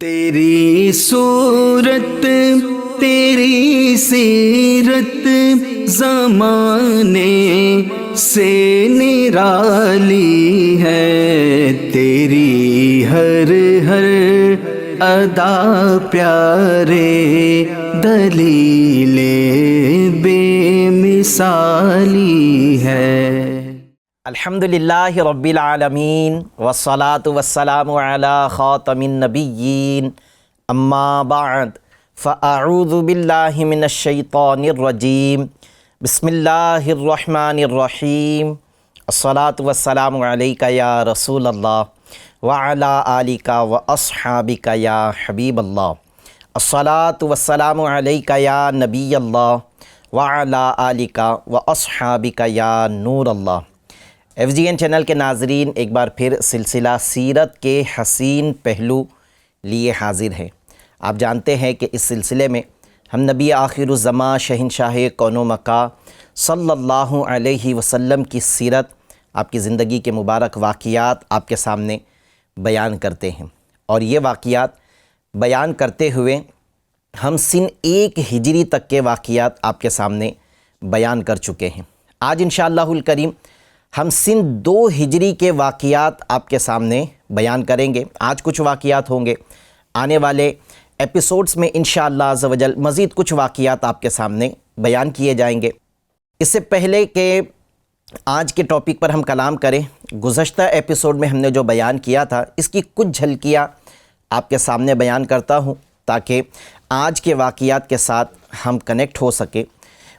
تیری صورت تیری سیرت زمانے سے نرالی ہے، تیری ہر ہر ادا پیارے دلیل بے مثالی ہے۔ الحمدللہ رب العالمین والصلاة والسلام علی خاتم النبیین، اما بعد فاعوذ باللہ من الشیطان الرجیم، بسم اللہ الرحمن الرحیم، الصلاة والسلام علیک یا رسول اللہ وعلی آلک واصحابک یا حبیب اللہ، الصلاة والسلام علیک یا نبی اللہ وعلی آلک واصحابک یا نور اللہ۔ FGN چینل کے ناظرین، ایک بار پھر سلسلہ سیرت کے حسین پہلو لیے حاضر ہے۔ آپ جانتے ہیں کہ اس سلسلے میں ہم نبی آخر الزماں شہنشاہ کون و مکان صلی اللہ علیہ وسلم کی سیرت، آپ کی زندگی کے مبارک واقعات آپ کے سامنے بیان کرتے ہیں، اور یہ واقعات بیان کرتے ہوئے ہم سن 1 ہجری تک کے واقعات آپ کے سامنے بیان کر چکے ہیں۔ آج انشاءاللہ الکریم ہم سن 2 ہجری کے واقعات آپ کے سامنے بیان کریں گے۔ آج کچھ واقعات ہوں گے، آنے والے ایپیسوڈز میں انشاءاللہ عز و جل مزید کچھ واقعات آپ کے سامنے بیان کیے جائیں گے۔ اس سے پہلے کہ آج کے ٹاپک پر ہم کلام کریں، گزشتہ ایپیسوڈ میں ہم نے جو بیان کیا تھا اس کی کچھ جھلکیاں آپ کے سامنے بیان کرتا ہوں تاکہ آج کے واقعات کے ساتھ ہم کنیکٹ ہو سکے۔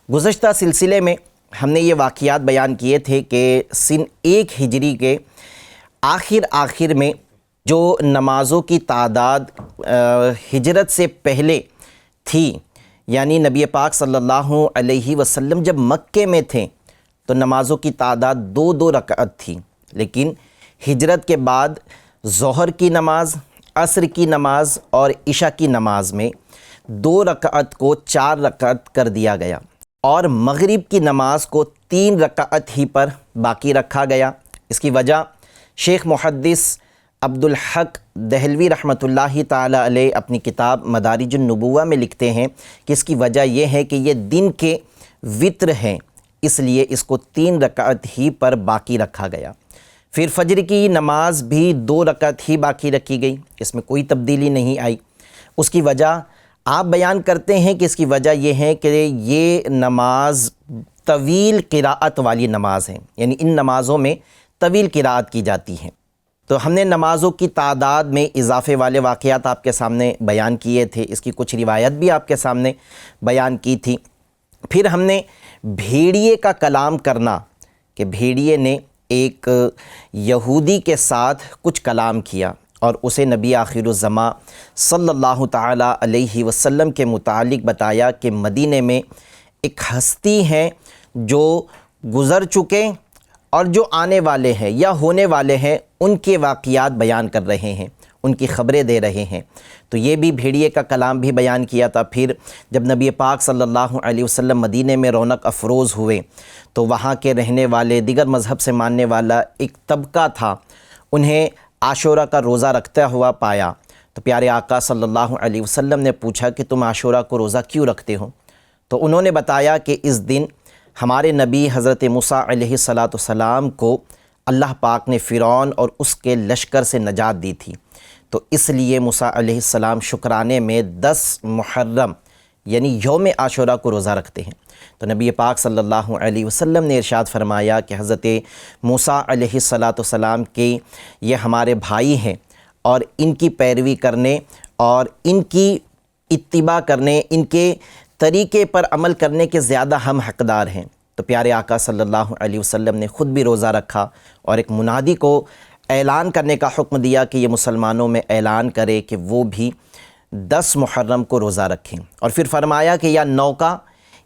گزشتہ سلسلے میں ہم نے یہ واقعات بیان کیے تھے کہ سن 1 ہجری کے آخر میں جو نمازوں کی تعداد ہجرت سے پہلے تھی، یعنی نبی پاک صلی اللہ علیہ وسلم جب مکے میں تھے تو نمازوں کی تعداد 2 رکعت تھی، لیکن ہجرت کے بعد ظہر کی نماز، عصر کی نماز اور عشاء کی نماز میں 2 رکعت کو 4 رکعت کر دیا گیا، اور مغرب کی نماز کو 3 رکعت ہی پر باقی رکھا گیا۔ اس کی وجہ شیخ محدث عبدالحق دہلوی رحمۃ اللہ تعالی علیہ اپنی کتاب مدارج النبوہ میں لکھتے ہیں کہ اس کی وجہ یہ ہے کہ یہ دن کے وتر ہیں، اس لیے اس کو 3 رکعت ہی پر باقی رکھا گیا۔ پھر فجر کی نماز بھی 2 رکعت ہی باقی رکھی گئی، اس میں کوئی تبدیلی نہیں آئی۔ اس کی وجہ آپ بیان کرتے ہیں کہ اس کی وجہ یہ ہے کہ یہ نماز طویل قراءت والی نماز ہے، یعنی ان نمازوں میں طویل قراءت کی جاتی ہے۔ تو ہم نے نمازوں کی تعداد میں اضافے والے واقعات آپ کے سامنے بیان کیے تھے، اس کی کچھ روایت بھی آپ کے سامنے بیان کی تھی۔ پھر ہم نے بھیڑیے کا کلام کرنا، کہ بھیڑیے نے ایک یہودی کے ساتھ کچھ کلام کیا اور اسے نبی آخر الزماں صلی اللہ تعالی علیہ وسلم کے متعلق بتایا کہ مدینے میں ایک ہستی ہیں جو گزر چکے اور جو آنے والے ہیں یا ہونے والے ہیں، ان کے واقعات بیان کر رہے ہیں، ان کی خبریں دے رہے ہیں۔ تو یہ بھی بھیڑیے کا کلام بھی بیان کیا تھا۔ پھر جب نبی پاک صلی اللہ علیہ وسلم مدینے میں رونق افروز ہوئے تو وہاں کے رہنے والے دیگر مذہب سے ماننے والا ایک طبقہ تھا، انہیں عاشورہ کا روزہ رکھتا ہوا پایا، تو پیارے آقا صلی اللہ علیہ وسلم نے پوچھا کہ تم عاشورہ کو روزہ کیوں رکھتے ہو؟ تو انہوں نے بتایا کہ اس دن ہمارے نبی حضرت موسیٰ علیہ السلام کو اللہ پاک نے فرعون اور اس کے لشکر سے نجات دی تھی، تو اس لیے موسیٰ علیہ السلام شکرانے میں 10 محرم یعنی یوم عاشورہ کو روزہ رکھتے ہیں۔ تو نبی پاک صلی اللہ علیہ وسلم نے ارشاد فرمایا کہ حضرت موسیٰ علیہ السلام کے یہ ہمارے بھائی ہیں، اور ان کی پیروی کرنے اور ان کی اتباع کرنے، ان کے طریقے پر عمل کرنے کے زیادہ ہم حقدار ہیں۔ تو پیارے آقا صلی اللہ علیہ وسلم نے خود بھی روزہ رکھا اور ایک منادی کو اعلان کرنے کا حکم دیا کہ یہ مسلمانوں میں اعلان کرے کہ وہ بھی 10 محرم کو روزہ رکھیں، اور پھر فرمایا کہ یا 9 کا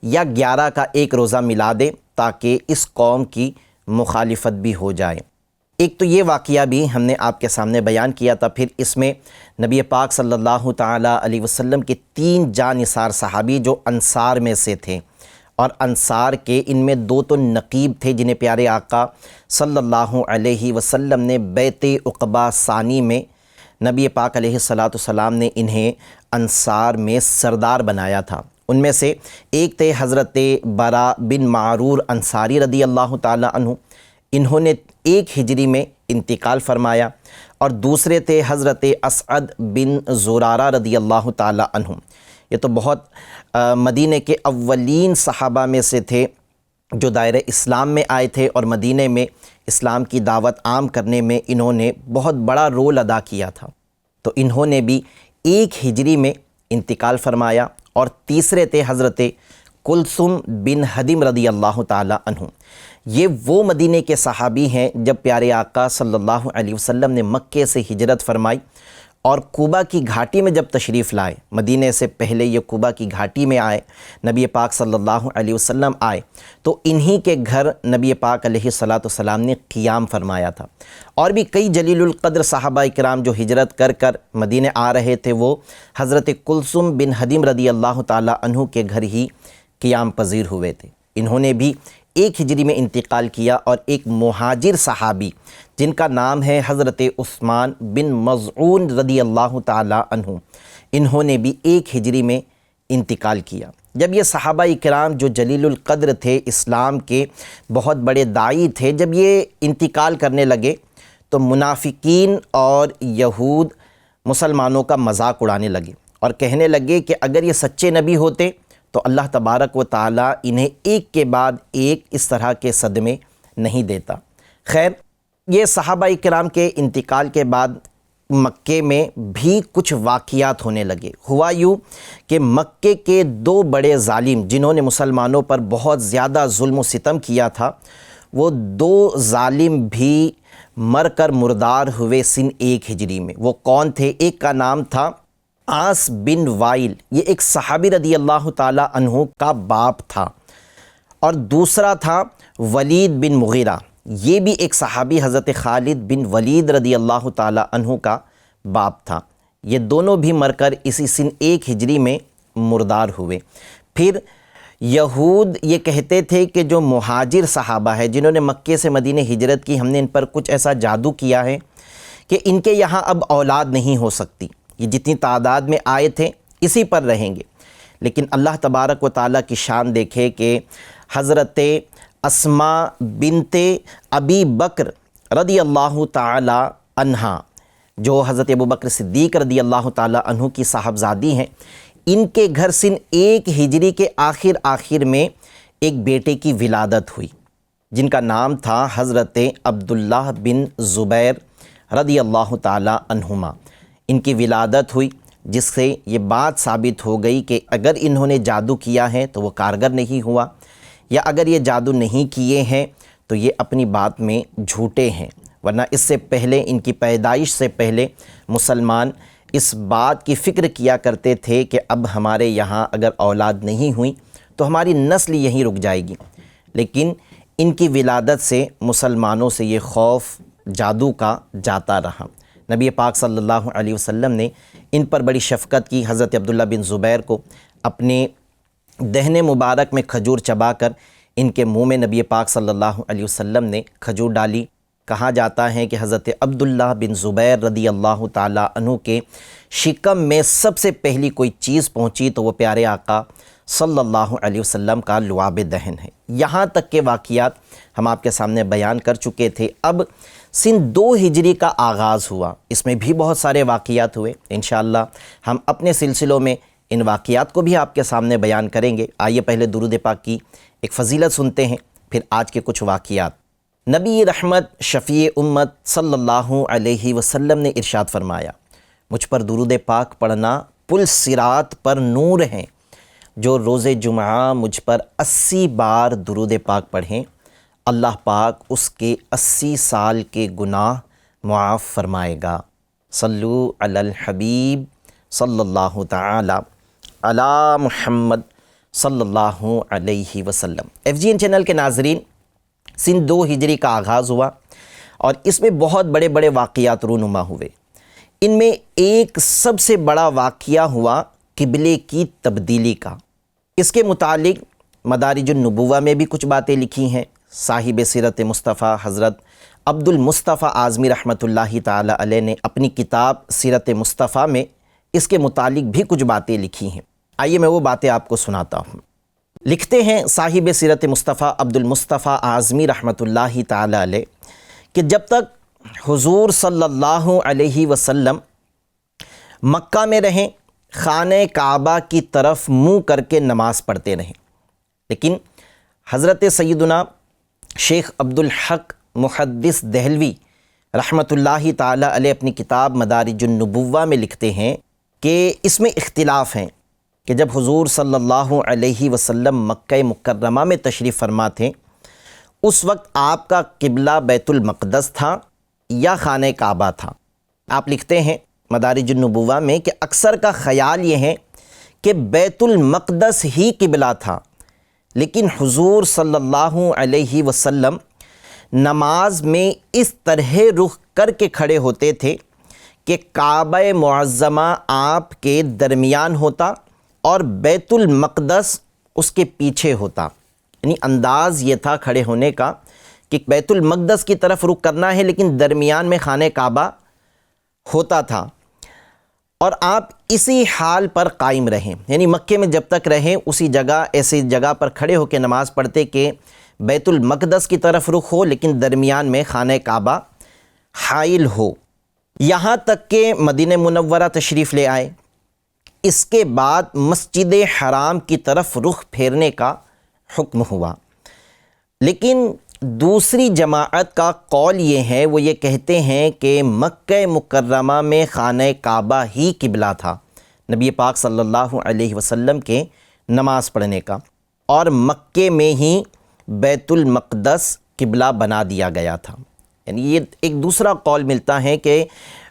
یا 11 کا ایک روزہ ملا دے تاکہ اس قوم کی مخالفت بھی ہو جائے۔ ایک تو یہ واقعہ بھی ہم نے آپ کے سامنے بیان کیا تھا۔ پھر اس میں نبی پاک صلی اللہ تعالی علیہ وسلم کے 3 جانثار صحابی جو انصار میں سے تھے، اور انصار کے ان میں 2 تو نقیب تھے جنہیں پیارے آقا صلی اللہ علیہ وسلم نے بیعت عقبہ ثانی میں نبی پاک علیہ الصلاۃ والسلام نے انہیں انصار میں سردار بنایا تھا۔ ان میں سے ایک تھے حضرت برا بن معرور انصاری رضی اللہ تعالی عنہ، انہوں نے 1 ہجری میں انتقال فرمایا، اور دوسرے تھے حضرت اسعد بن زرارہ رضی اللہ تعالی عنہ۔ یہ تو بہت مدینہ کے اولین صحابہ میں سے تھے جو دائرہ اسلام میں آئے تھے، اور مدینہ میں اسلام کی دعوت عام کرنے میں انہوں نے بہت بڑا رول ادا کیا تھا۔ تو انہوں نے بھی 1 ہجری میں انتقال فرمایا، اور تیسرے تھے حضرت کلثوم بن حدیم رضی اللہ تعالی عنہ۔ یہ وہ مدینہ کے صحابی ہیں جب پیارے آقا صلی اللہ علیہ وسلم نے مکے سے ہجرت فرمائی اور قبا کی گھاٹی میں جب تشریف لائے، مدینہ سے پہلے یہ قبا کی گھاٹی میں آئے، نبی پاک صلی اللہ علیہ وسلم آئے تو انہی کے گھر نبی پاک علیہ الصلاۃ والسلام نے قیام فرمایا تھا۔ اور بھی کئی جلیل القدر صحابہ کرام جو ہجرت کر کر مدینہ آ رہے تھے، وہ حضرت کلثوم بن حدیم رضی اللہ تعالی عنہ کے گھر ہی قیام پذیر ہوئے تھے۔ انہوں نے بھی 1 ہجری میں انتقال کیا، اور ایک مہاجر صحابی جن کا نام ہے حضرت عثمان بن مظعون رضی اللہ تعالی عنہ، انہوں نے بھی 1 ہجری میں انتقال کیا۔ جب یہ صحابہ کرام جو جلیل القدر تھے، اسلام کے بہت بڑے داعی تھے، جب یہ انتقال کرنے لگے تو منافقین اور یہود مسلمانوں کا مذاق اڑانے لگے اور کہنے لگے کہ اگر یہ سچے نبی ہوتے تو اللہ تبارک و تعالیٰ انہیں ایک کے بعد ایک اس طرح کے صدمے نہیں دیتا۔ خیر، یہ صحابہ کرام کے انتقال کے بعد مکے میں بھی کچھ واقعات ہونے لگے۔ ہوا یوں کہ مکے کے 2 بڑے ظالم جنہوں نے مسلمانوں پر بہت زیادہ ظلم و ستم کیا تھا، وہ 2 ظالم بھی مر کر مردار ہوئے سن 1 ہجری میں۔ وہ کون تھے؟ ایک کا نام تھا عاص بن وائل، یہ ایک صحابی رضی اللہ تعالی عنہ کا باپ تھا، اور دوسرا تھا ولید بن مغیرہ، یہ بھی ایک صحابی حضرت خالد بن ولید رضی اللہ تعالی عنہ کا باپ تھا۔ یہ دونوں بھی مر کر اسی سن 1 ہجری میں مردار ہوئے۔ پھر یہود یہ کہتے تھے کہ جو مہاجر صحابہ ہیں جنہوں نے مکے سے مدینہ ہجرت کی، ہم نے ان پر کچھ ایسا جادو کیا ہے کہ ان کے یہاں اب اولاد نہیں ہو سکتی، یہ جتنی تعداد میں آئے تھے اسی پر رہیں گے۔ لیکن اللہ تبارک و تعالیٰ کی شان دیکھے کہ حضرت اسماء بنت ابی بکر رضی اللہ تعالی عنہا، جو حضرت ابو بکر صدیق رضی اللہ تعالی عنہ کی صاحبزادی ہیں، ان کے گھر سن 1 ہجری کے آخر میں ایک بیٹے کی ولادت ہوئی جن کا نام تھا حضرت عبداللہ بن زبیر رضی اللہ تعالی عنہما۔ ان کی ولادت ہوئی، جس سے یہ بات ثابت ہو گئی کہ اگر انہوں نے جادو کیا ہے تو وہ کارگر نہیں ہوا، یا اگر یہ جادو نہیں کیے ہیں تو یہ اپنی بات میں جھوٹے ہیں، ورنہ اس سے پہلے، ان کی پیدائش سے پہلے مسلمان اس بات کی فکر کیا کرتے تھے کہ اب ہمارے یہاں اگر اولاد نہیں ہوئی تو ہماری نسل یہیں رک جائے گی۔ لیکن ان کی ولادت سے مسلمانوں سے یہ خوف جادو کا جاتا رہا۔ نبی پاک صلی اللہ علیہ وسلم نے ان پر بڑی شفقت کی۔ حضرت عبداللہ بن زبیر کو اپنے دہنے مبارک میں کھجور چبا کر ان کے منہ میں نبی پاک صلی اللہ علیہ وسلم نے کھجور ڈالی۔ کہا جاتا ہے کہ حضرت عبداللہ بن زبیر رضی اللہ تعالی عنہ کے شکم میں سب سے پہلی کوئی چیز پہنچی تو وہ پیارے آقا صلی اللہ علیہ وسلم کا لعاب دہن ہے۔ یہاں تک کے واقعات ہم آپ کے سامنے بیان کر چکے تھے۔ اب سن 2 ہجری کا آغاز ہوا، اس میں بھی بہت سارے واقعات ہوئے۔ انشاءاللہ ہم اپنے سلسلوں میں ان واقعات کو بھی آپ کے سامنے بیان کریں گے۔ آئیے پہلے درود پاک کی ایک فضیلت سنتے ہیں، پھر آج کے کچھ واقعات۔ نبی رحمت شفیع امت صلی اللہ علیہ وسلم نے ارشاد فرمایا، مجھ پر درود پاک پڑھنا پل صراط پر نور ہیں۔ جو روز جمعہ مجھ پر 80 بار درود پاک پڑھیں، اللہ پاک اس کے 80 سال کے گناہ معاف فرمائے گا۔ صلو علی الحبیب صلی اللہ تعالی علی محمد صلی اللہ علیہ وسلم۔ FGN چینل کے ناظرین، سن 2 ہجری کا آغاز ہوا اور اس میں بہت بڑے بڑے واقعات رونما ہوئے۔ ان میں ایک سب سے بڑا واقعہ ہوا قبلے کی تبدیلی کا۔ اس کے متعلق مدارج النبوہ میں بھی کچھ باتیں لکھی ہیں۔ صاحب سیرت مصطفیٰ حضرت عبد المصطفیٰ اعظمی رحمۃ اللہ تعالی علیہ نے اپنی کتاب سیرت مصطفیٰ میں اس کے متعلق بھی کچھ باتیں لکھی ہیں۔ آئیے میں وہ باتیں آپ کو سناتا ہوں۔ لکھتے ہیں صاحب سیرت مصطفیٰ عبد المصطفیٰ اعظمی رحمۃ اللہ تعالی علیہ کہ جب تک حضور صلی اللہ علیہ وسلم مکہ میں رہیں خانہ کعبہ کی طرف منہ کر کے نماز پڑھتے رہیں، لیکن حضرت سیدنا شیخ عبد الحق محدث دہلوی رحمۃ اللہ تعالی علیہ اپنی کتاب مدارج النبوہ میں لکھتے ہیں کہ اس میں اختلاف ہیں کہ جب حضور صلی اللہ علیہ وسلم مکہ مکرمہ میں تشریف فرما تھے اس وقت آپ کا قبلہ بیت المقدس تھا یا خانہ کعبہ تھا۔ آپ لکھتے ہیں مدارج النبوہ میں کہ اکثر کا خیال یہ ہے کہ بیت المقدس ہی قبلہ تھا، لیکن حضور صلی اللہ علیہ وسلم نماز میں اس طرح رخ کر کے کھڑے ہوتے تھے کہ کعبہ معظمہ آپ کے درمیان ہوتا اور بیت المقدس اس کے پیچھے ہوتا، یعنی انداز یہ تھا کھڑے ہونے کا کہ بیت المقدس کی طرف رخ کرنا ہے لیکن درمیان میں خانہ کعبہ ہوتا تھا، اور آپ اسی حال پر قائم رہیں، یعنی مکے میں جب تک رہیں اسی جگہ ایسی جگہ پر کھڑے ہو کے نماز پڑھتے کہ بیت المقدس کی طرف رخ ہو لیکن درمیان میں خانہ کعبہ حائل ہو، یہاں تک کہ مدینہ منورہ تشریف لے آئے۔ اس کے بعد مسجد حرام کی طرف رخ پھیرنے کا حکم ہوا، لیکن دوسری جماعت کا قول یہ ہے، وہ یہ کہتے ہیں کہ مکہ مکرمہ میں خانہ کعبہ ہی قبلہ تھا نبی پاک صلی اللہ علیہ وسلم کے نماز پڑھنے کا، اور مکے میں ہی بیت المقدس قبلہ بنا دیا گیا تھا۔ یعنی یہ ایک دوسرا قول ملتا ہے کہ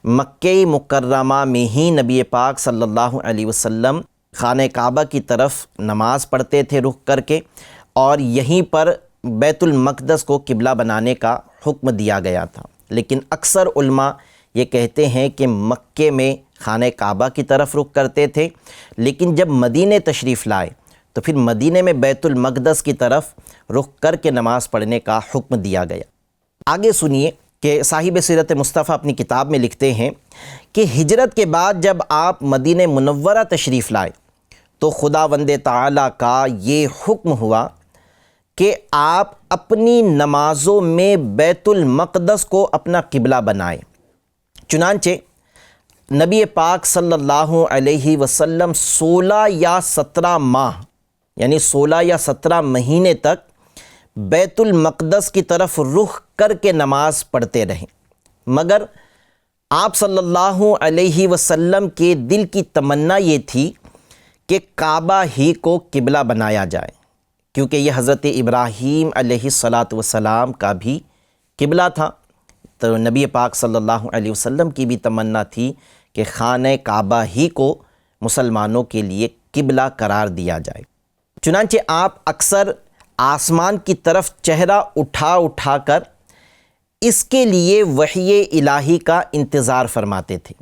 مکہ مکرمہ میں ہی نبی پاک صلی اللہ علیہ وسلم خانہ کعبہ کی طرف نماز پڑھتے تھے رخ کر کے، اور یہیں پر بیت المقدس کو قبلہ بنانے کا حکم دیا گیا تھا، لیکن اکثر علماء یہ کہتے ہیں کہ مکے میں خانہ کعبہ کی طرف رخ کرتے تھے، لیکن جب مدینہ تشریف لائے تو پھر مدینہ میں بیت المقدس کی طرف رخ کر کے نماز پڑھنے کا حکم دیا گیا۔ آگے سنیے کہ صاحب سیرت مصطفیٰ اپنی کتاب میں لکھتے ہیں کہ ہجرت کے بعد جب آپ مدینہ منورہ تشریف لائے تو خداوند تعالیٰ کا یہ حکم ہوا کہ آپ اپنی نمازوں میں بیت المقدس کو اپنا قبلہ بنائیں۔ چنانچہ نبی پاک صلی اللہ علیہ وسلم 16 یا 17 ماہ یعنی 16 یا 17 مہینے تک بیت المقدس کی طرف رخ کر کے نماز پڑھتے رہیں، مگر آپ صلی اللہ علیہ وسلم کے دل کی تمنا یہ تھی کہ کعبہ ہی کو قبلہ بنایا جائے، کیونکہ یہ حضرت ابراہیم علیہ السلام کا بھی قبلہ تھا، تو نبی پاک صلی اللہ علیہ وسلم کی بھی تمنا تھی کہ خانہ کعبہ ہی کو مسلمانوں کے لیے قبلہ قرار دیا جائے۔ چنانچہ آپ اکثر آسمان کی طرف چہرہ اٹھا کر اس کے لیے وحی الہی کا انتظار فرماتے تھے،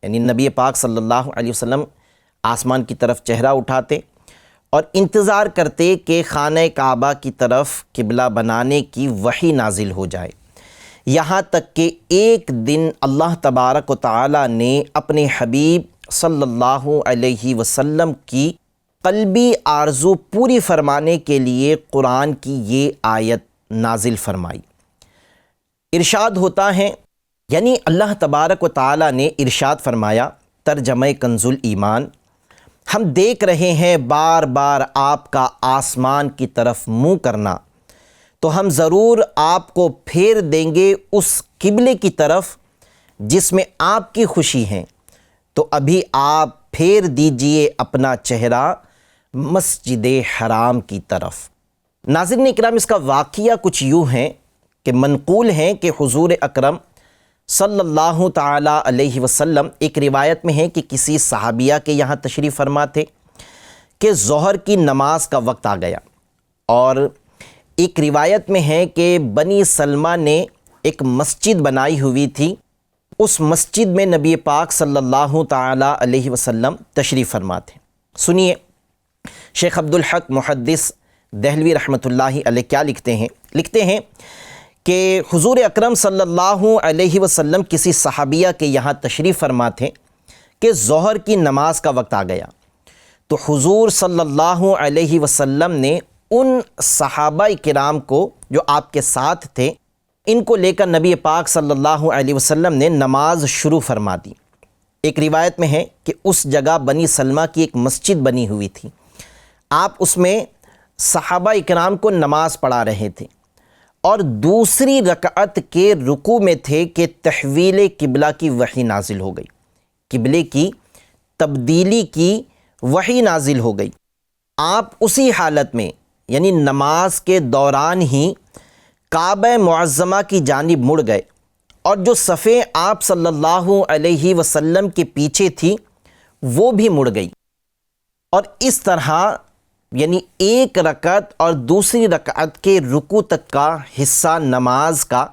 یعنی نبی پاک صلی اللہ علیہ وسلم آسمان کی طرف چہرہ اٹھاتے اور انتظار کرتے کہ خانہ کعبہ کی طرف قبلہ بنانے کی وحی نازل ہو جائے، یہاں تک کہ ایک دن اللہ تبارک و تعالی نے اپنے حبیب صلی اللہ علیہ وسلم کی قلبی آرزو پوری فرمانے کے لیے قرآن کی یہ آیت نازل فرمائی۔ ارشاد ہوتا ہے، یعنی اللہ تبارک و تعالی نے ارشاد فرمایا، ترجمہ کنز الایمان، ہم دیکھ رہے ہیں بار بار آپ کا آسمان کی طرف منہ کرنا، تو ہم ضرور آپ کو پھیر دیں گے اس قبلے کی طرف جس میں آپ کی خوشی ہے، تو ابھی آپ پھیر دیجئے اپنا چہرہ مسجد حرام کی طرف۔ ناظرین اکرام، اس کا واقعہ کچھ یوں ہے کہ منقول ہیں کہ حضور اکرم صلی اللہ تعالی علیہ وسلم، ایک روایت میں ہے کہ کسی صحابیہ کے یہاں تشریف فرما تھے کہ ظہر کی نماز کا وقت آ گیا، اور ایک روایت میں ہے کہ بنی سلمہ نے ایک مسجد بنائی ہوئی تھی، اس مسجد میں نبی پاک صلی اللہ تعالی علیہ وسلم تشریف فرما تھے۔ سنیے شیخ عبد الحق محدث دہلوی رحمۃ اللہ علیہ کیا لکھتے ہیں کہ حضور اکرم صلی اللہ علیہ وسلم کسی صحابیہ کے یہاں تشریف فرما تھے کہ ظہر کی نماز کا وقت آ گیا، تو حضور صلی اللہ علیہ وسلم نے ان صحابہ کرام کو جو آپ کے ساتھ تھے، ان کو لے کر نبی پاک صلی اللہ علیہ وسلم نے نماز شروع فرما دی۔ ایک روایت میں ہے کہ اس جگہ بنی سلمہ کی ایک مسجد بنی ہوئی تھی، آپ اس میں صحابہ کرام کو نماز پڑھا رہے تھے، اور دوسری رکعت کے رکوع میں تھے کہ تحویل قبلہ کی وحی نازل ہو گئی، قبلے کی تبدیلی کی وحی نازل ہو گئی۔ آپ اسی حالت میں یعنی نماز کے دوران ہی کعبہ معظمہ کی جانب مڑ گئے، اور جو صفیں آپ صلی اللہ علیہ وسلم کے پیچھے تھی وہ بھی مڑ گئی، اور اس طرح یعنی ایک رکعت اور دوسری رکعت کے رکوع تک کا حصہ نماز کا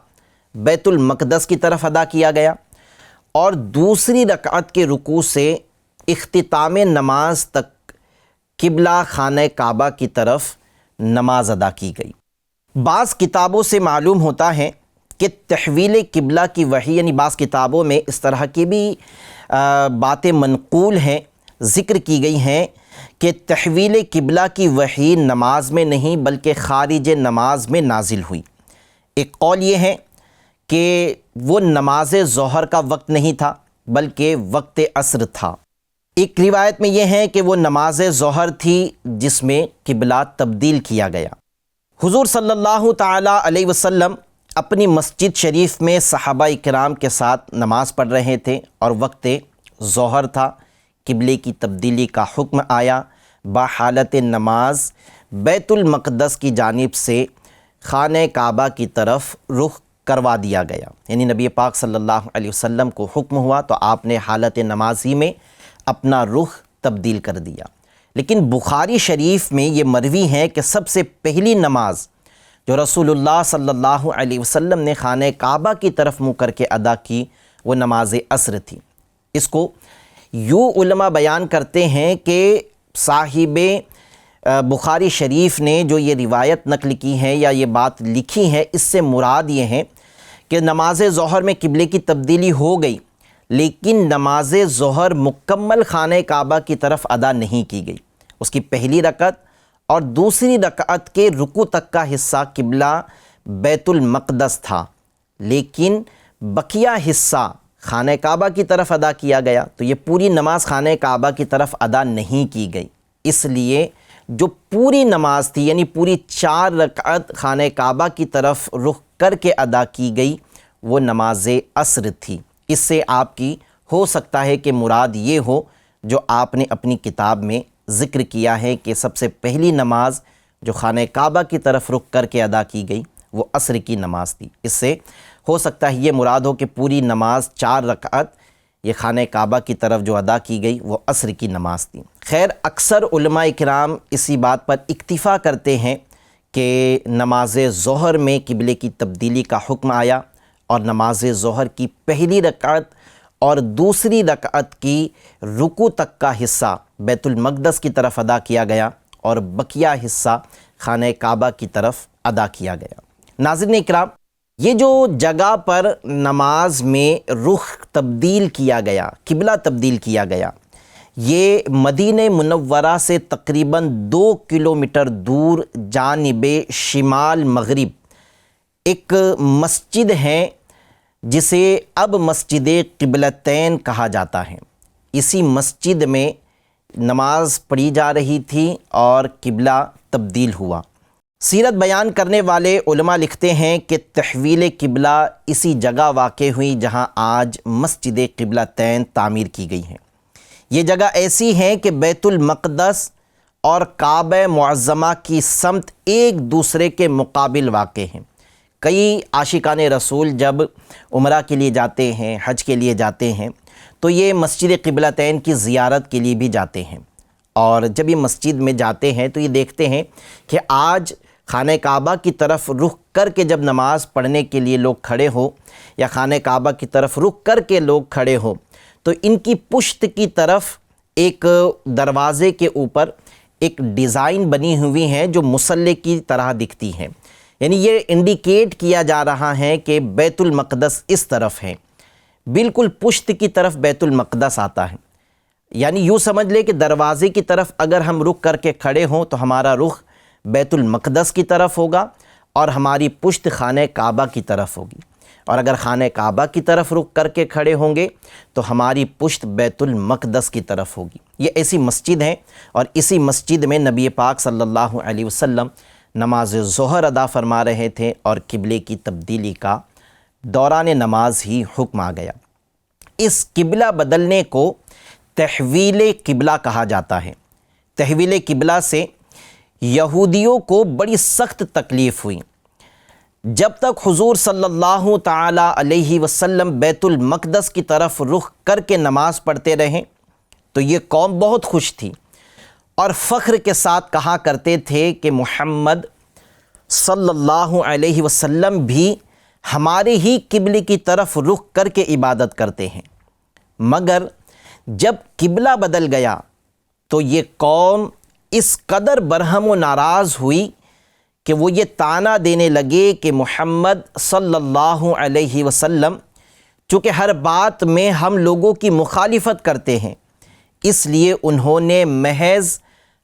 بیت المقدس کی طرف ادا کیا گیا، اور دوسری رکعت کے رکوع سے اختتام نماز تک قبلہ خانہ کعبہ کی طرف نماز ادا کی گئی۔ بعض کتابوں سے معلوم ہوتا ہے کہ تحویل قبلہ کی وحی، یعنی بعض کتابوں میں اس طرح کی بھی باتیں منقول ہیں، ذکر کی گئی ہیں کہ تحویل قبلہ کی وحی نماز میں نہیں بلکہ خارج نماز میں نازل ہوئی۔ ایک قول یہ ہے کہ وہ نماز ظہر کا وقت نہیں تھا بلکہ وقت عصر تھا۔ ایک روایت میں یہ ہے کہ وہ نماز ظہر تھی جس میں قبلہ تبدیل کیا گیا۔ حضور صلی اللہ تعالی علیہ وسلم اپنی مسجد شریف میں صحابہ کرام کے ساتھ نماز پڑھ رہے تھے، اور وقت ظہر تھا، قبلے کی تبدیلی کا حکم آیا، بحالت نماز بیت المقدس کی جانب سے خانہ کعبہ کی طرف رخ کروا دیا گیا، یعنی نبی پاک صلی اللہ علیہ وسلم کو حکم ہوا تو آپ نے حالت نمازی میں اپنا رخ تبدیل کر دیا۔ لیکن بخاری شریف میں یہ مروی ہے کہ سب سے پہلی نماز جو رسول اللہ صلی اللہ علیہ وسلم نے خانہ کعبہ کی طرف منہ کر کے ادا کی وہ نماز عصر تھی۔ اس کو یوں علماء بیان کرتے ہیں کہ صاحب بخاری شریف نے جو یہ روایت نقل کی ہے یا یہ بات لکھی ہے، اس سے مراد یہ ہے کہ نماز ظہر میں قبلے کی تبدیلی ہو گئی، لیکن نماز ظہر مکمل خانہ کعبہ کی طرف ادا نہیں کی گئی۔ اس کی پہلی رکعت اور دوسری رکعت کے رکوع تک کا حصہ قبلہ بیت المقدس تھا، لیکن بقیہ حصہ خانہ کعبہ کی طرف ادا کیا گیا، تو یہ پوری نماز خانہ کعبہ کی طرف ادا نہیں کی گئی۔ اس لیے جو پوری نماز تھی یعنی پوری 4 رکعت خانہ کعبہ کی طرف رخ کر کے ادا کی گئی وہ نماز عصر تھی۔ اس سے آپ کی ہو سکتا ہے کہ مراد یہ ہو جو آپ نے اپنی کتاب میں ذکر کیا ہے کہ سب سے پہلی نماز جو خانہ کعبہ کی طرف رخ کر کے ادا کی گئی وہ عصر کی نماز تھی۔ اس سے ہو سکتا ہے یہ مراد ہو کہ پوری نماز 4 رکعت یہ خانہ کعبہ کی طرف جو ادا کی گئی وہ عصر کی نماز تھی۔ خیر اکثر علماء کرام اسی بات پر اکتفا کرتے ہیں کہ نماز ظہر میں قبلے کی تبدیلی کا حکم آیا، اور نماز ظہر کی پہلی رکعت اور دوسری رکعت کی رکوع تک کا حصہ بیت المقدس کی طرف ادا کیا گیا اور بقیہ حصہ خانہ کعبہ کی طرف ادا کیا گیا۔ ناظرین اکرام، یہ جو جگہ پر نماز میں رخ تبدیل کیا گیا، قبلہ تبدیل کیا گیا، یہ مدینہ منورہ سے تقریباً 2 کلومیٹر دور جانب شمال مغرب ایک مسجد ہے جسے اب مسجد قبلتین کہا جاتا ہے۔ اسی مسجد میں نماز پڑھی جا رہی تھی اور قبلہ تبدیل ہوا۔ سیرت بیان کرنے والے علماء لکھتے ہیں کہ تحویل قبلہ اسی جگہ واقع ہوئی جہاں آج مسجد قبلتین تعمیر کی گئی ہے۔ یہ جگہ ایسی ہے کہ بیت المقدس اور کعبہ معظمہ کی سمت ایک دوسرے کے مقابل واقع ہیں۔ کئی عاشقان رسول جب عمرہ کے لیے جاتے ہیں، حج کے لیے جاتے ہیں، تو یہ مسجد قبلتین کی زیارت کے لیے بھی جاتے ہیں، اور جب یہ مسجد میں جاتے ہیں تو یہ دیکھتے ہیں کہ آج خانہ کعبہ کی طرف رخ کر کے جب نماز پڑھنے کے لیے لوگ کھڑے ہو یا خانہ کعبہ کی طرف رخ کر کے لوگ کھڑے ہو تو ان کی پشت کی طرف ایک دروازے کے اوپر ایک ڈیزائن بنی ہوئی ہے جو مصلی کی طرح دکھتی ہے، یعنی یہ انڈیکیٹ کیا جا رہا ہے کہ بیت المقدس اس طرف ہے، بالکل پشت کی طرف بیت المقدس آتا ہے۔ یعنی یوں سمجھ لے کہ دروازے کی طرف اگر ہم رخ کر کے کھڑے ہوں تو ہمارا رخ بیت المقدس کی طرف ہوگا اور ہماری پشت خانہ کعبہ کی طرف ہوگی، اور اگر خانہ کعبہ کی طرف رخ کر کے کھڑے ہوں گے تو ہماری پشت بیت المقدس کی طرف ہوگی۔ یہ ایسی مسجد ہے، اور اسی مسجد میں نبی پاک صلی اللہ علیہ وسلم نماز ظہر ادا فرما رہے تھے، اور قبلے کی تبدیلی کا دوران نماز ہی حکم آ گیا۔ اس قبلہ بدلنے کو تحویل قبلہ کہا جاتا ہے۔ تحویل قبلہ سے یہودیوں کو بڑی سخت تکلیف ہوئی۔ جب تک حضور صلی اللہ تعالی علیہ وسلم بیت المقدس کی طرف رخ کر کے نماز پڑھتے رہے تو یہ قوم بہت خوش تھی، اور فخر کے ساتھ کہا کرتے تھے کہ محمد صلی اللہ علیہ وسلم بھی ہمارے ہی قبلے کی طرف رخ کر کے عبادت کرتے ہیں۔ مگر جب قبلہ بدل گیا تو یہ قوم اس قدر برہم و ناراض ہوئی کہ وہ یہ طعنہ دینے لگے کہ محمد صلی اللہ علیہ وسلم چونکہ ہر بات میں ہم لوگوں کی مخالفت کرتے ہیں، اس لیے انہوں نے محض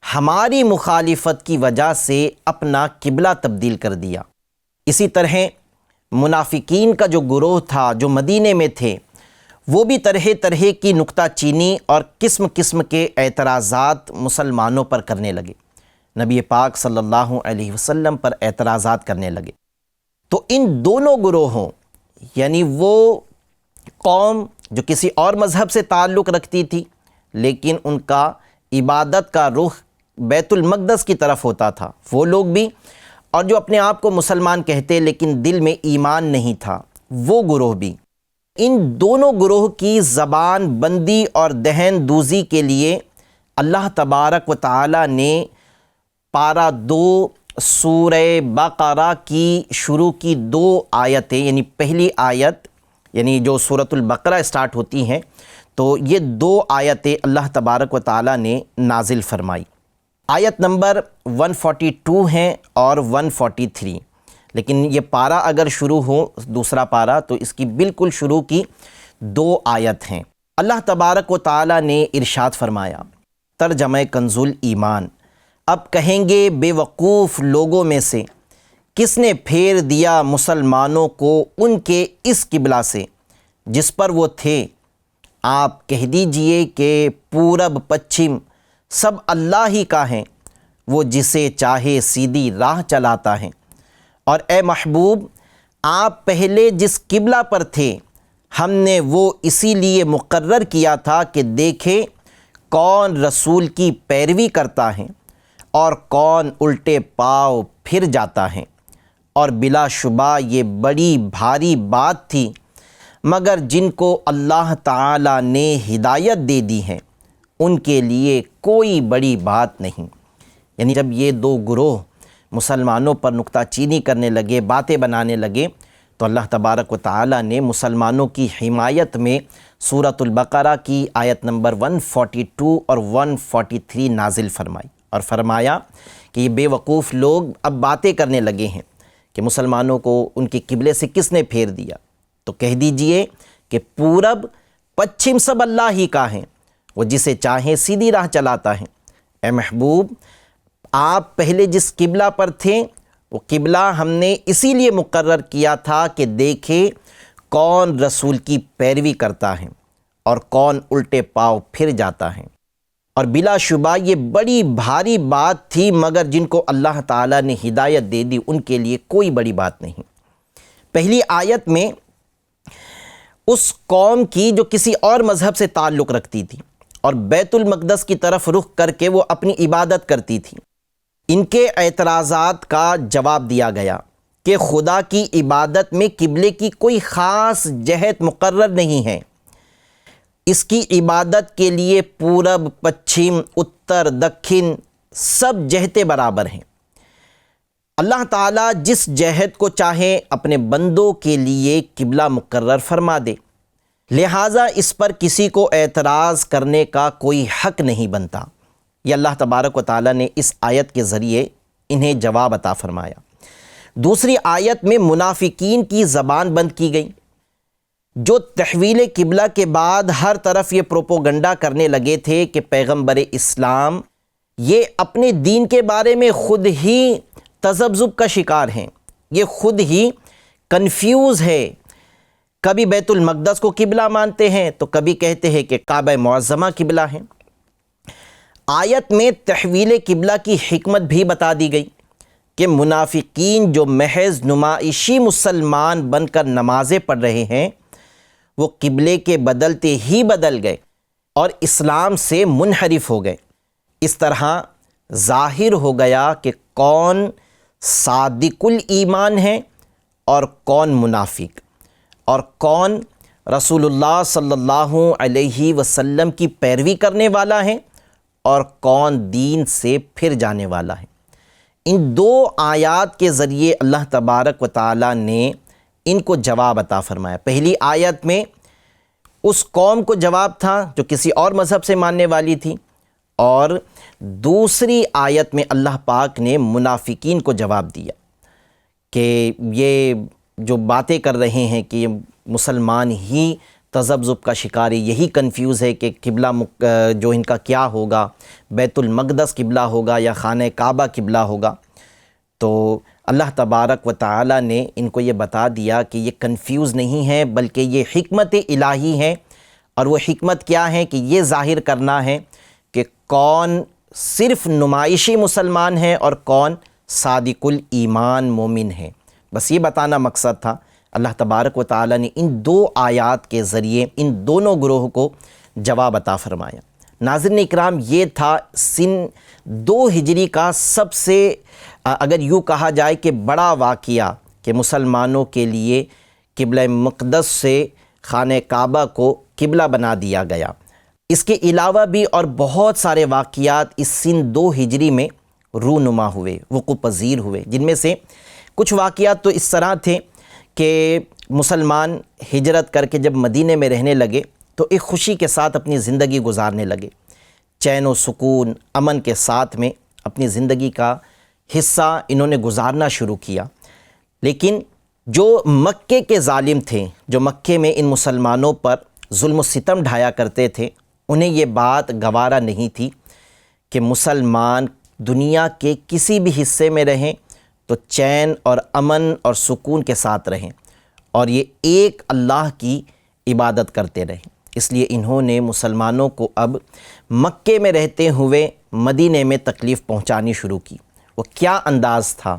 ہماری مخالفت کی وجہ سے اپنا قبلہ تبدیل کر دیا۔ اسی طرح منافقین کا جو گروہ تھا جو مدینے میں تھے، وہ بھی طرح طرح کی نکتہ چینی اور قسم قسم کے اعتراضات مسلمانوں پر کرنے لگے، نبی پاک صلی اللہ علیہ وسلم پر اعتراضات کرنے لگے۔ تو ان دونوں گروہوں، یعنی وہ قوم جو کسی اور مذہب سے تعلق رکھتی تھی لیکن ان کا عبادت کا رخ بیت المقدس کی طرف ہوتا تھا، وہ لوگ بھی، اور جو اپنے آپ کو مسلمان کہتے لیکن دل میں ایمان نہیں تھا، وہ گروہ بھی، ان دونوں گروہ کی زبان بندی اور دہن دوزی کے لیے اللہ تبارک و تعالی نے پارہ 2 سورہ بقرہ کی شروع کی 2 آیتیں، یعنی پہلی آیت یعنی جو سورۃ البقرہ سٹارٹ ہوتی ہیں، تو یہ 2 آیتیں اللہ تبارک و تعالی نے نازل فرمائی۔ آیت نمبر 142 ہیں اور 143، لیکن یہ پارہ اگر شروع ہو دوسرا پارہ تو اس کی بالکل شروع کی 2 آیت ہیں۔ اللہ تبارک و تعالی نے ارشاد فرمایا، ترجمہ کنز ایمان، اب کہیں گے بے وقوف لوگوں میں سے کس نے پھیر دیا مسلمانوں کو ان کے اس قبلہ سے جس پر وہ تھے؟ آپ کہہ دیجئے کہ پورب پچھم سب اللہ ہی کا ہیں، وہ جسے چاہے سیدھی راہ چلاتا ہے۔ اور اے محبوب، آپ پہلے جس قبلہ پر تھے ہم نے وہ اسی لیے مقرر کیا تھا کہ دیکھیں کون رسول کی پیروی کرتا ہے اور کون الٹے پاؤں پھر جاتا ہے، اور بلا شبہ یہ بڑی بھاری بات تھی، مگر جن کو اللہ تعالی نے ہدایت دے دی ہے ان کے لیے کوئی بڑی بات نہیں۔ یعنی جب یہ 2 گروہ مسلمانوں پر نکتہ چینی کرنے لگے، باتیں بنانے لگے، تو اللہ تبارک و تعالی نے مسلمانوں کی حمایت میں سورۃ البقرہ کی آیت نمبر 142 اور 143 نازل فرمائی، اور فرمایا کہ یہ بے وقوف لوگ اب باتیں کرنے لگے ہیں کہ مسلمانوں کو ان کے قبلے سے کس نے پھیر دیا، تو کہہ دیجئے کہ پورب پچھم سب اللہ ہی کا ہے، وہ جسے چاہے سیدھی راہ چلاتا ہے۔ اے محبوب، آپ پہلے جس قبلہ پر تھے وہ قبلہ ہم نے اسی لیے مقرر کیا تھا کہ دیکھے کون رسول کی پیروی کرتا ہے اور کون الٹے پاؤں پھر جاتا ہے، اور بلا شبہ یہ بڑی بھاری بات تھی، مگر جن کو اللہ تعالیٰ نے ہدایت دے دی ان کے لیے کوئی بڑی بات نہیں۔ پہلی آیت میں اس قوم کی جو کسی اور مذہب سے تعلق رکھتی تھی اور بیت المقدس کی طرف رخ کر کے وہ اپنی عبادت کرتی تھی، ان کے اعتراضات کا جواب دیا گیا کہ خدا کی عبادت میں قبلے کی کوئی خاص جہت مقرر نہیں ہے، اس کی عبادت کے لیے پورب پچھم اتر دکھن سب جہتیں برابر ہیں۔ اللہ تعالیٰ جس جہت کو چاہے اپنے بندوں کے لیے قبلہ مقرر فرما دے، لہٰذا اس پر کسی کو اعتراض کرنے کا کوئی حق نہیں بنتا۔ یہ اللہ تبارک و تعالیٰ نے اس آیت کے ذریعے انہیں جواب عطا فرمایا۔ دوسری آیت میں منافقین کی زبان بند کی گئی، جو تحویل قبلہ کے بعد ہر طرف یہ پروپوگنڈا کرنے لگے تھے کہ پیغمبر اسلام یہ اپنے دین کے بارے میں خود ہی تذبذب کا شکار ہیں، یہ خود ہی کنفیوز ہے، کبھی بیت المقدس کو قبلہ مانتے ہیں تو کبھی کہتے ہیں کہ کعبہ معظمہ قبلہ ہے۔ آیت میں تحویل قبلہ کی حکمت بھی بتا دی گئی کہ منافقین جو محض نمائشی مسلمان بن کر نمازیں پڑھ رہے ہیں وہ قبلے کے بدلتے ہی بدل گئے اور اسلام سے منحرف ہو گئے۔ اس طرح ظاہر ہو گیا کہ کون صادق الایمان ہے اور کون منافق، اور کون رسول اللہ صلی اللہ علیہ وسلم کی پیروی کرنے والا ہے اور کون دین سے پھر جانے والا ہے۔ ان دو آیات کے ذریعے اللہ تبارک و تعالیٰ نے ان کو جواب عطا فرمایا۔ پہلی آیت میں اس قوم کو جواب تھا جو کسی اور مذہب سے ماننے والی تھی، اور دوسری آیت میں اللہ پاک نے منافقین کو جواب دیا کہ یہ جو باتیں کر رہے ہیں کہ یہ مسلمان ہی تذبذب کا شکار ہے، یہی کنفیوز ہے کہ قبلہ جو ان کا کیا ہوگا، بیت المقدس قبلہ ہوگا یا خانہ کعبہ قبلہ ہوگا۔ تو اللہ تبارک و تعالیٰ نے ان کو یہ بتا دیا کہ یہ کنفیوز نہیں ہے بلکہ یہ حکمت الہی ہے، اور وہ حکمت کیا ہے کہ یہ ظاہر کرنا ہے کہ کون صرف نمائشی مسلمان ہے اور کون صادق الایمان مومن ہے۔ بس یہ بتانا مقصد تھا۔ اللہ تبارک و تعالیٰ نے ان دو آیات کے ذریعے ان دونوں گروہ کو جواب عطا فرمایا۔ ناظرین اکرام، یہ تھا سن 2 ہجری کا سب سے اگر یوں کہا جائے کہ بڑا واقعہ کہ مسلمانوں کے لیے قبلہ مقدس سے خانہ کعبہ کو قبلہ بنا دیا گیا۔ اس کے علاوہ بھی اور بہت سارے واقعات اس سن 2 ہجری میں رونما ہوئے، وقوع پذیر ہوئے، جن میں سے کچھ واقعات تو اس طرح تھے کہ مسلمان ہجرت کر کے جب مدینے میں رہنے لگے تو ایک خوشی کے ساتھ اپنی زندگی گزارنے لگے، چین و سکون امن کے ساتھ میں اپنی زندگی کا حصہ انہوں نے گزارنا شروع کیا۔ لیکن جو مکے کے ظالم تھے، جو مکے میں ان مسلمانوں پر ظلم و ستم ڈھایا کرتے تھے، انہیں یہ بات گوارا نہیں تھی کہ مسلمان دنیا کے کسی بھی حصے میں رہیں تو چین اور امن اور سکون کے ساتھ رہیں اور یہ ایک اللہ کی عبادت کرتے رہیں۔ اس لیے انہوں نے مسلمانوں کو اب مکے میں رہتے ہوئے مدینے میں تکلیف پہنچانی شروع کی۔ وہ کیا انداز تھا،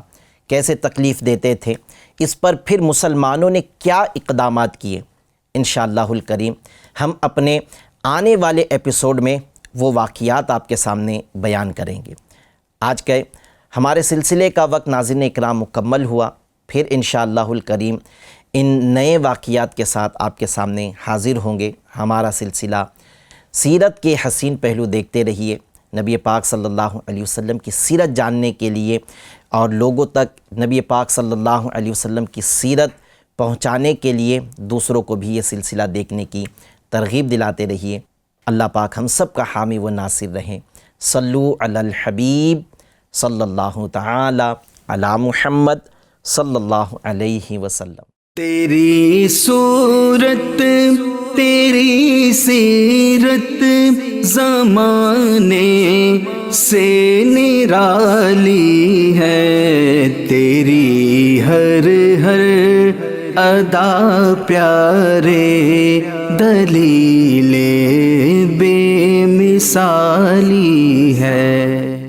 کیسے تکلیف دیتے تھے، اس پر پھر مسلمانوں نے کیا اقدامات کیے، انشاءاللہ الکریم ہم اپنے آنے والے ایپیسوڈ میں وہ واقعات آپ کے سامنے بیان کریں گے۔ آج کے ہمارے سلسلے کا وقت ناظرین اکرام مکمل ہوا، پھر انشاءاللہ الکریم ان نئے واقعات کے ساتھ آپ کے سامنے حاضر ہوں گے۔ ہمارا سلسلہ سیرت کے حسین پہلو دیکھتے رہیے۔ نبی پاک صلی اللہ علیہ وسلم کی سیرت جاننے کے لیے اور لوگوں تک نبی پاک صلی اللہ علیہ وسلم کی سیرت پہنچانے کے لیے دوسروں کو بھی یہ سلسلہ دیکھنے کی ترغیب دلاتے رہیے۔ اللہ پاک ہم سب کا حامی و ناصر رہیں۔ صلو علی الحبیب صلی اللہ تعالی علی محمد صلی اللہ علیہ وسلم۔ تیری صورت تیری سیرت زمانے سے نرالی ہے، تیری ہر ہر ادا پیارے دلیل بے مثالی ہے۔